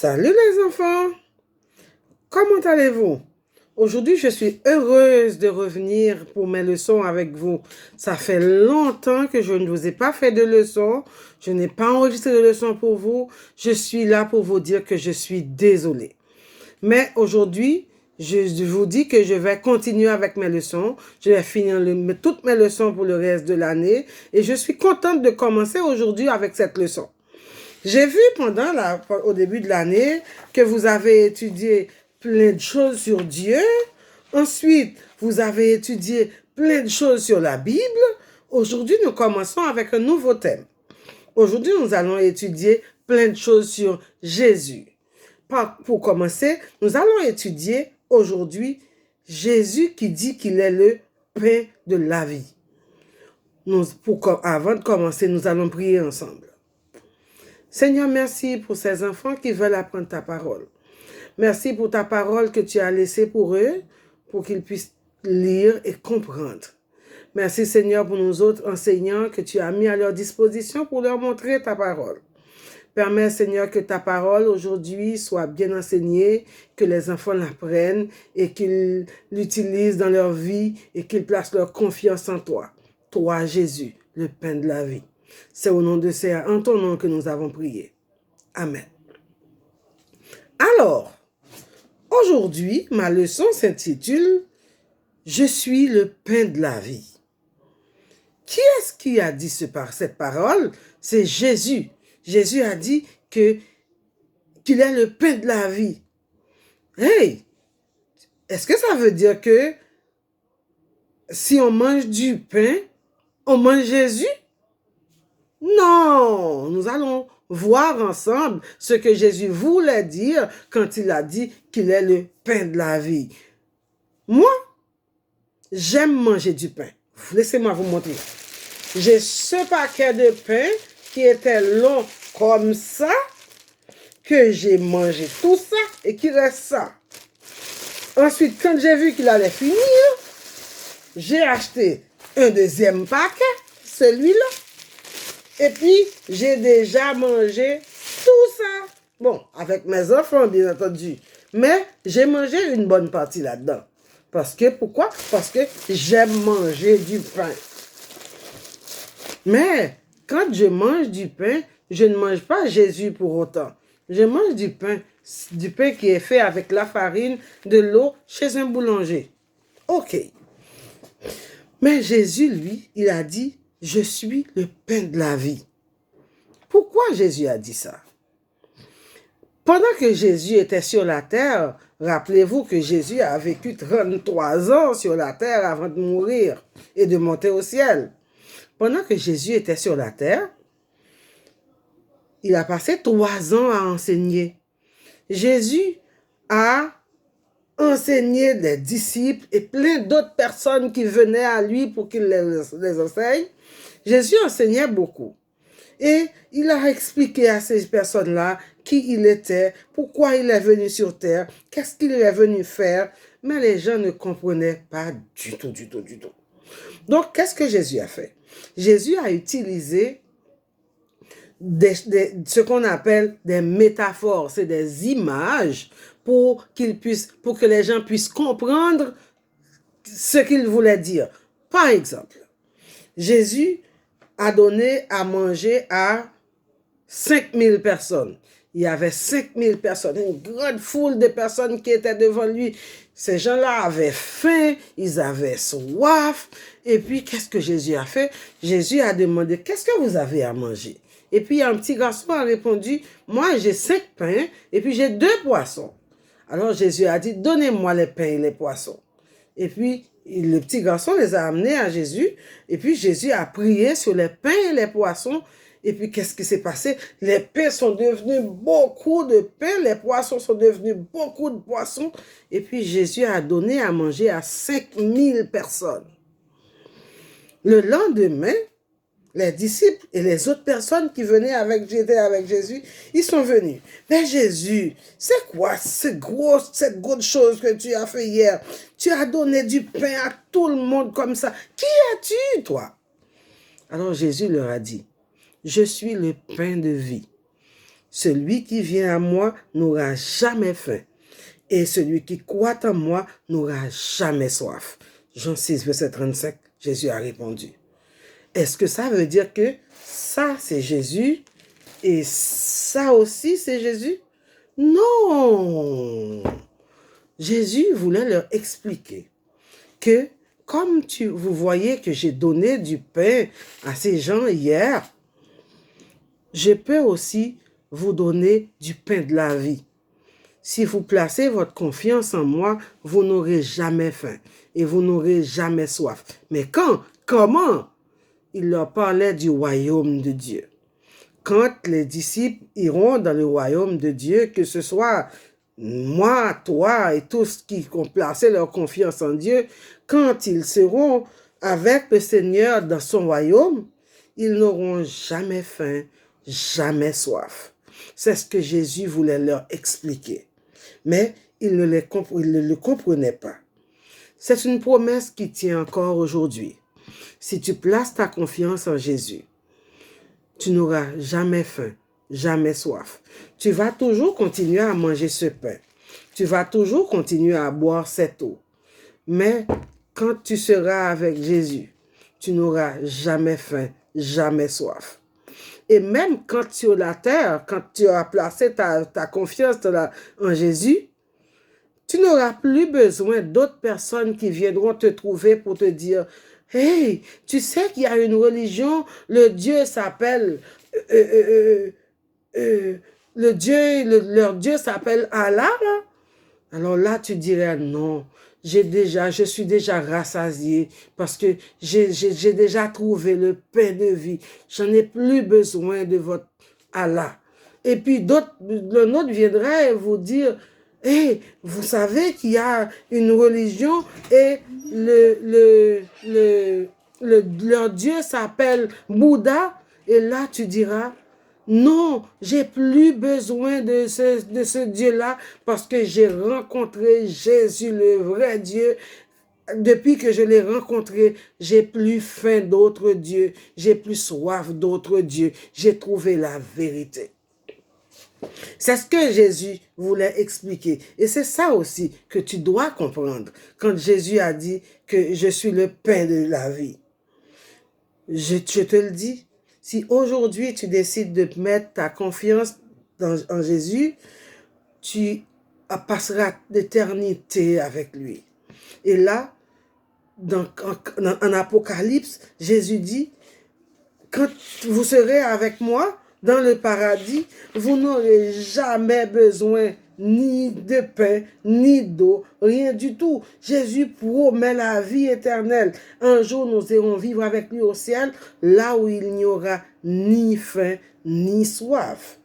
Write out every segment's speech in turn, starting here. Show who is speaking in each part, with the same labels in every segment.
Speaker 1: Salut les enfants, comment allez-vous? Aujourd'hui, je suis heureuse de revenir pour mes leçons avec vous. Ça fait longtemps que je ne vous ai pas fait de leçons, je n'ai pas enregistré de leçons pour vous. Je suis là pour vous dire que je suis désolée. Mais aujourd'hui, je vous dis que je vais continuer avec mes leçons. Je vais finir toutes mes leçons pour le reste de l'année. Et je suis contente de commencer aujourd'hui avec cette leçon. J'ai vu au début de l'année que vous avez étudié plein de choses sur Dieu. Ensuite, vous avez étudié plein de choses sur la Bible. Aujourd'hui, nous commençons avec un nouveau thème. Aujourd'hui, nous allons étudier plein de choses sur Jésus. Pour commencer, nous allons étudier aujourd'hui Jésus qui dit qu'il est le pain de la vie. Avant de commencer, nous allons prier ensemble. Seigneur, merci pour ces enfants qui veulent apprendre ta parole. Merci pour ta parole que tu as laissée pour eux, pour qu'ils puissent lire et comprendre. Merci Seigneur pour nous autres enseignants que tu as mis à leur disposition pour leur montrer ta parole. Permets Seigneur que ta parole aujourd'hui soit bien enseignée, que les enfants l'apprennent et qu'ils l'utilisent dans leur vie et qu'ils placent leur confiance en toi. Toi Jésus, le pain de la vie. C'est au nom de Seigneur, en ton nom que nous avons prié. Amen. Alors, aujourd'hui, ma leçon s'intitule « Je suis le pain de la vie ». Qui est-ce qui a dit cette parole? C'est Jésus. Jésus a dit qu'il est le pain de la vie. Hey! Est-ce que ça veut dire que si on mange du pain, on mange Jésus? Non, nous allons voir ensemble ce que Jésus voulait dire quand il a dit qu'il est le pain de la vie. Moi, j'aime manger du pain. Laissez-moi vous montrer. J'ai ce paquet de pain qui était long comme ça, que j'ai mangé tout ça et qu'il reste ça. Ensuite, quand j'ai vu qu'il allait finir, j'ai acheté un deuxième paquet, celui-là. Et puis, j'ai déjà mangé tout ça. Bon, avec mes enfants, bien entendu. Mais j'ai mangé une bonne partie là-dedans. Pourquoi? Parce que j'aime manger du pain. Mais, quand je mange du pain, je ne mange pas Jésus pour autant. Je mange du pain qui est fait avec la farine, de l'eau, chez un boulanger. Ok. Mais Jésus, lui, il a dit, je suis le pain de la vie. Pourquoi Jésus a dit ça? Pendant que Jésus était sur la terre, rappelez-vous que Jésus a vécu 33 ans sur la terre avant de mourir et de monter au ciel. Pendant que Jésus était sur la terre, il a passé 3 ans à enseigner. Jésus a enseigné des disciples et plein d'autres personnes qui venaient à lui pour qu'il les enseigne. Jésus enseignait beaucoup. Et il a expliqué à ces personnes-là qui il était, pourquoi il est venu sur terre, qu'est-ce qu'il est venu faire. Mais les gens ne comprenaient pas du tout. Donc, qu'est-ce que Jésus a fait? Jésus a utilisé ce qu'on appelle des métaphores, c'est des images pour que les gens puissent comprendre ce qu'il voulait dire. Par exemple, Jésus a donné à manger à 5000 personnes. Il y avait 5000 personnes, une grande foule de personnes qui étaient devant lui. Ces gens-là avaient faim, ils avaient soif. Et puis, qu'est-ce que Jésus a fait? Jésus a demandé, qu'est-ce que vous avez à manger? Et puis, un petit garçon a répondu, moi, j'ai 5 pains et puis j'ai 2 poissons. Alors, Jésus a dit, donnez-moi les pains et les poissons. Et puis, le petit garçon les a amenés à Jésus. Et puis, Jésus a prié sur les pains et les poissons. Et puis, qu'est-ce qui s'est passé? Les pains sont devenus beaucoup de pains. Les poissons sont devenus beaucoup de poissons. Et puis, Jésus a donné à manger à 5000 personnes. Le lendemain, les disciples et les autres personnes qui étaient avec Jésus, ils sont venus. Mais Jésus, c'est quoi cette grosse chose que tu as fait hier? Tu as donné du pain à tout le monde comme ça. Qui es-tu, toi? Alors Jésus leur a dit, je suis le pain de vie. Celui qui vient à moi n'aura jamais faim. Et celui qui croit en moi n'aura jamais soif. Jean 6, verset 35, Jésus a répondu. Est-ce que ça veut dire que ça, c'est Jésus et ça aussi, c'est Jésus? Non! Jésus voulait leur expliquer que comme vous voyez que j'ai donné du pain à ces gens hier, je peux aussi vous donner du pain de la vie. Si vous placez votre confiance en moi, vous n'aurez jamais faim et vous n'aurez jamais soif. Mais comment? Il leur parlait du royaume de Dieu. Quand les disciples iront dans le royaume de Dieu, que ce soit moi, toi et tous qui ont placé leur confiance en Dieu, quand ils seront avec le Seigneur dans son royaume, ils n'auront jamais faim, jamais soif. C'est ce que Jésus voulait leur expliquer. Mais ils ne le comprenaient pas. C'est une promesse qui tient encore aujourd'hui. Si tu places ta confiance en Jésus, tu n'auras jamais faim, jamais soif. Tu vas toujours continuer à manger ce pain. Tu vas toujours continuer à boire cette eau. Mais quand tu seras avec Jésus, tu n'auras jamais faim, jamais soif. Et même quand sur la terre, quand tu as placé ta confiance en Jésus, tu n'auras plus besoin d'autres personnes qui viendront te trouver pour te dire « Hey, tu sais qu'il y a une religion, le Dieu s'appelle... leur Dieu s'appelle Allah, là. » Alors là, tu dirais « Non, je suis déjà rassasié parce que j'ai déjà trouvé le pain de vie. Je n'ai plus besoin de votre Allah. » Et puis le autre viendrait vous dire « Hey, vous savez qu'il y a une religion et leur Dieu s'appelle Bouddha. » Et là, tu diras, non, j'ai plus besoin de ce Dieu-là parce que j'ai rencontré Jésus, le vrai Dieu. Depuis que je l'ai rencontré, j'ai plus faim d'autres dieux, j'ai plus soif d'autres dieux. J'ai trouvé la vérité. C'est ce que Jésus voulait expliquer. Et c'est ça aussi que tu dois comprendre quand Jésus a dit que je suis le pain de la vie. Je te le dis, si aujourd'hui tu décides de mettre ta confiance en Jésus, tu passeras l'éternité avec lui. Et là, en Apocalypse, Jésus dit, quand vous serez avec moi dans le paradis, vous n'aurez jamais besoin ni de pain, ni d'eau, rien du tout. Jésus promet la vie éternelle. Un jour, nous irons vivre avec lui au ciel, là où il n'y aura ni faim, ni soif.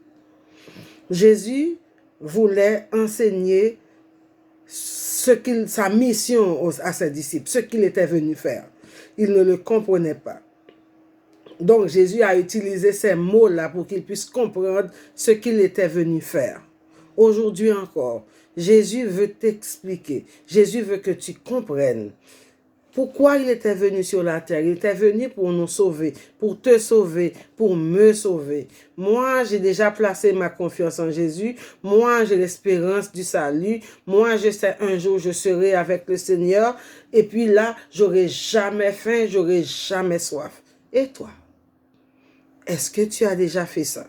Speaker 1: Jésus voulait enseigner sa mission à ses disciples, ce qu'il était venu faire. Ils ne le comprenaient pas. Donc, Jésus a utilisé ces mots-là pour qu'ils puissent comprendre ce qu'il était venu faire. Aujourd'hui encore, Jésus veut t'expliquer. Jésus veut que tu comprennes pourquoi il était venu sur la terre. Il était venu pour nous sauver, pour te sauver, pour me sauver. Moi, j'ai déjà placé ma confiance en Jésus. Moi, j'ai l'espérance du salut. Moi, je sais un jour, je serai avec le Seigneur. Et puis là, j'aurai jamais faim, j'aurai jamais soif. Et toi? Est-ce que tu as déjà fait ça?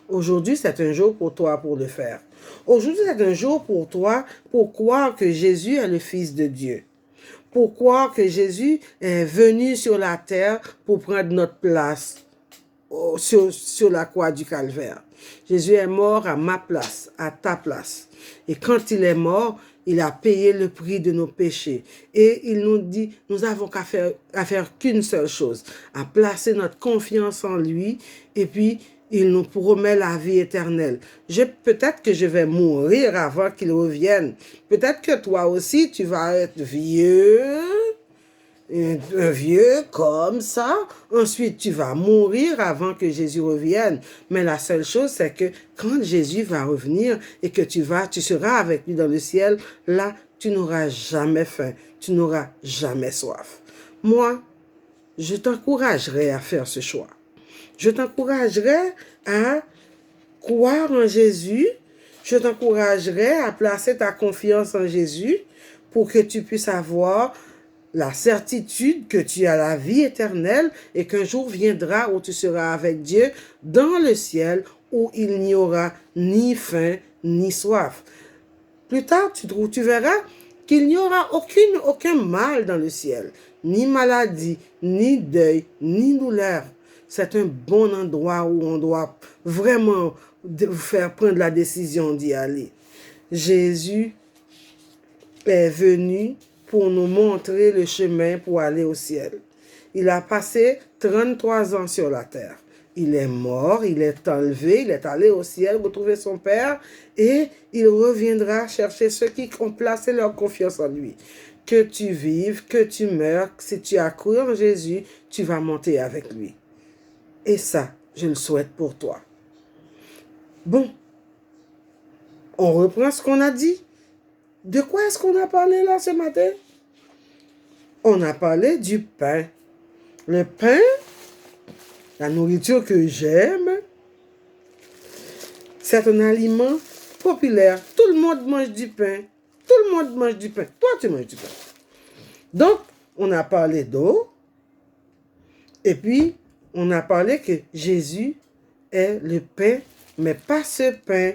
Speaker 1: Aujourd'hui, c'est un jour pour toi pour le faire. Aujourd'hui, c'est un jour pour toi pour croire que Jésus est le Fils de Dieu. Pour croire que Jésus est venu sur la terre pour prendre notre place sur la croix du Calvaire. Jésus est mort à ma place, à ta place. Et quand il est mort, il a payé le prix de nos péchés. Et il nous dit, nous avons qu'à faire qu'une seule chose, à placer notre confiance en lui. Et puis, il nous promet la vie éternelle. Peut-être que je vais mourir avant qu'il revienne. Peut-être que toi aussi, tu vas être vieux, un vieux comme ça. Ensuite, tu vas mourir avant que Jésus revienne. Mais la seule chose, c'est que quand Jésus va revenir et que tu seras avec lui dans le ciel, là, tu n'auras jamais faim, tu n'auras jamais soif. Moi, je t'encouragerai à faire ce choix. Je t'encouragerai à croire en Jésus. Je t'encouragerai à placer ta confiance en Jésus pour que tu puisses avoir la certitude que tu as la vie éternelle et qu'un jour viendra où tu seras avec Dieu dans le ciel où il n'y aura ni faim ni soif. Plus tard, tu verras qu'il n'y aura aucun mal dans le ciel, ni maladie, ni deuil, ni douleur. C'est un bon endroit où on doit vraiment faire prendre la décision d'y aller. Jésus est venu pour nous montrer le chemin pour aller au ciel. Il a passé 33 ans sur la terre. Il est mort, il est enlevé, il est allé au ciel retrouver son Père et il reviendra chercher ceux qui ont placé leur confiance en lui. Que tu vives, que tu meurs, si tu as cru en Jésus, tu vas monter avec lui. Et ça, je le souhaite pour toi. Bon, on reprend ce qu'on a dit. De quoi est-ce qu'on a parlé là ce matin? On a parlé du pain. Le pain, la nourriture que j'aime, c'est un aliment populaire. Tout le monde mange du pain. Tout le monde mange du pain. Toi, tu manges du pain. Donc, on a parlé d'eau. Et puis, on a parlé que Jésus est le pain, mais pas ce pain.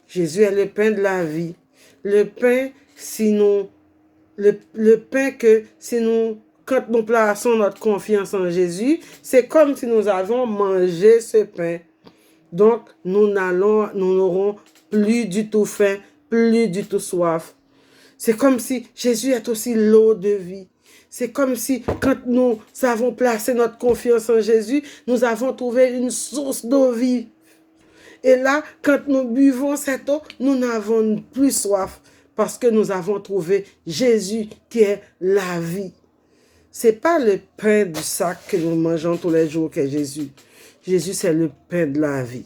Speaker 1: Jésus est le pain de la vie. Le pain, le pain que si nous, quand nous plaçons notre confiance en Jésus, c'est comme si nous avons mangé ce pain. Donc, nous n'aurons plus du tout faim, plus du tout soif. C'est comme si Jésus est aussi l'eau de vie. C'est comme si, quand nous avons placé notre confiance en Jésus, nous avons trouvé une source d'eau vive. Et là, quand nous buvons cette eau, nous n'avons plus soif parce que nous avons trouvé Jésus qui est la vie. C'est pas le pain du sac que nous mangeons tous les jours qu'est Jésus. Jésus, c'est le pain de la vie.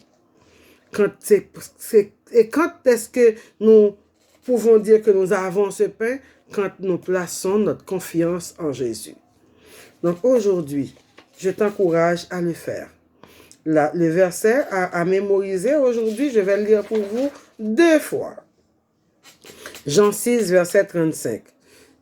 Speaker 1: Et quand est-ce que nous pouvons dire que nous avons ce pain? Quand nous plaçons notre confiance en Jésus. Donc aujourd'hui, je t'encourage à le faire. Le verset à mémoriser aujourd'hui, je vais le lire pour vous 2 fois. Jean 6, verset 35.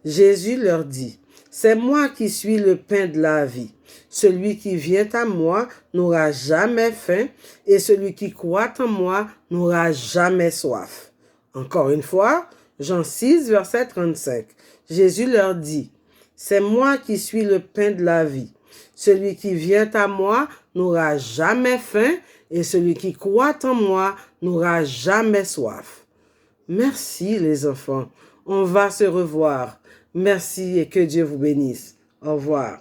Speaker 1: Jésus leur dit, « C'est moi qui suis le pain de la vie. Celui qui vient à moi n'aura jamais faim, et celui qui croit en moi n'aura jamais soif. » Encore une fois, Jean 6, verset 35. Jésus leur dit, « C'est moi qui suis le pain de la vie. Celui qui vient à moi n'aura jamais faim, et celui qui croit en moi n'aura jamais soif. » Merci les enfants. On va se revoir. Merci et que Dieu vous bénisse. Au revoir.